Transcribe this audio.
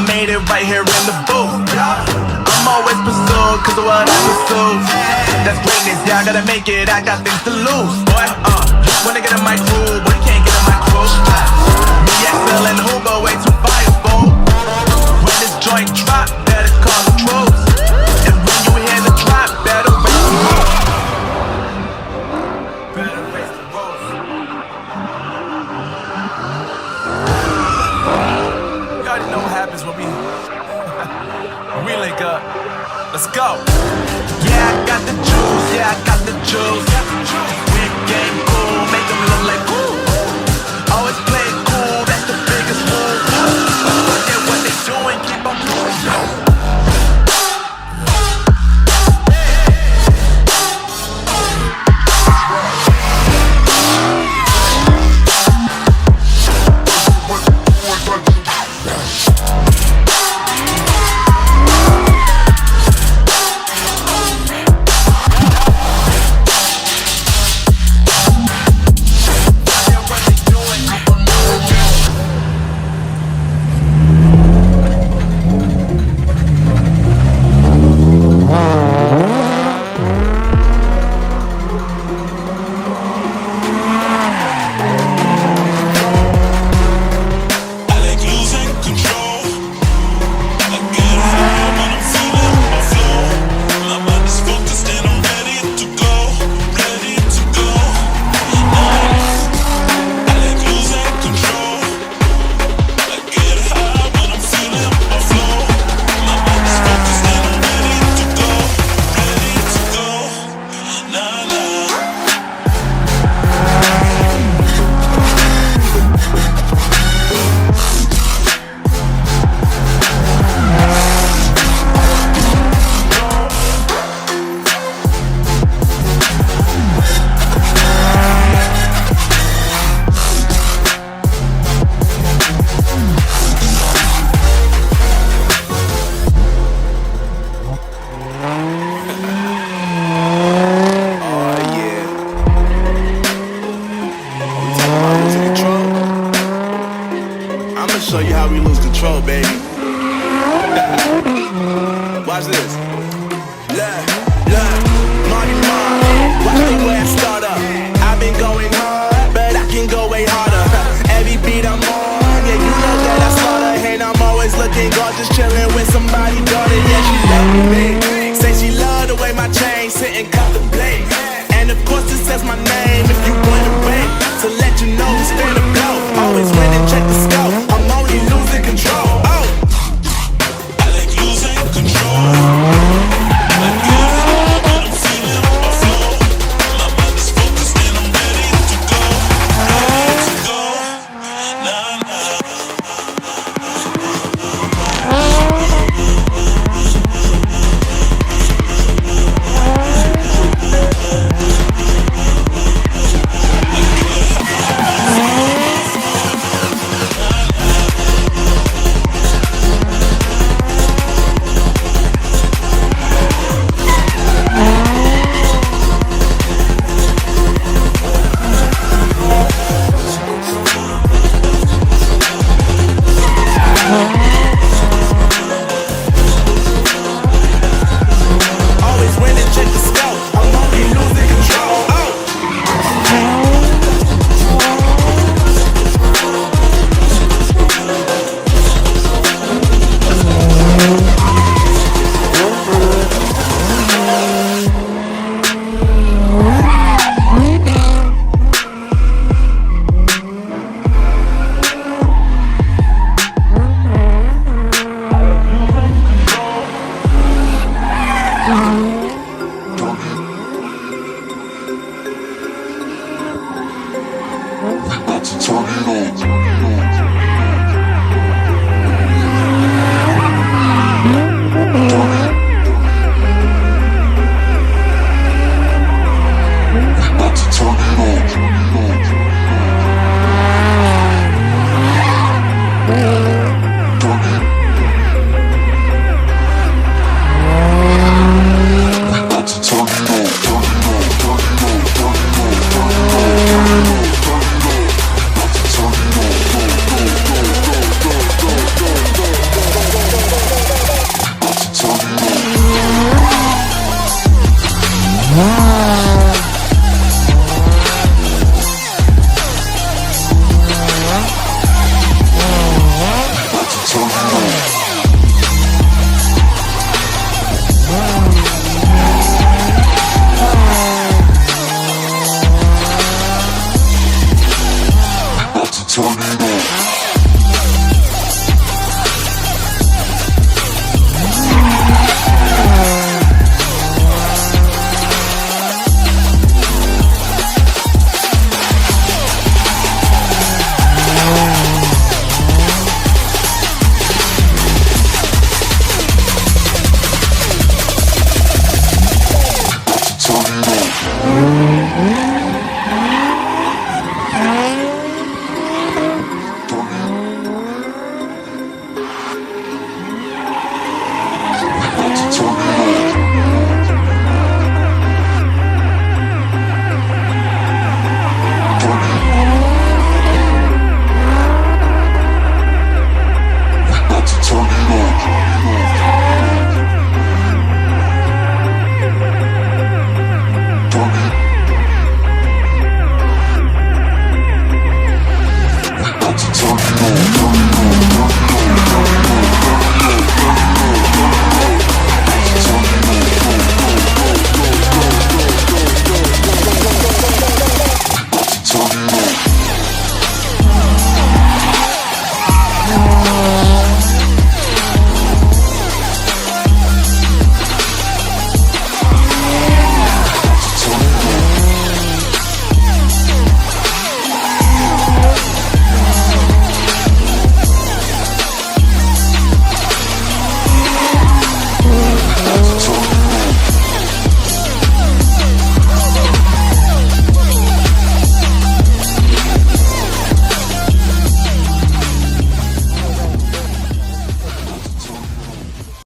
made it right here in the booth. I'm always pursued, cause of what I pursue. That's greatness, yeah, I gotta make it, I got things to lose. Boy, just wanna get in my crew, but you can't get in my crew. Me, XL, and Hugo, way too fireable. When this joint drop, better call the troops. And when you hear the drop, better raise the roof. Better raise the roof. You already know what happens when we link up. Let's go. Yeah, I got the juice. Yeah, I got the juice. We game cool, make them look like cool. Always play it cool, that's the biggest move. Forget what they doing, keep on moving. Show you how we lose control, baby. Watch this.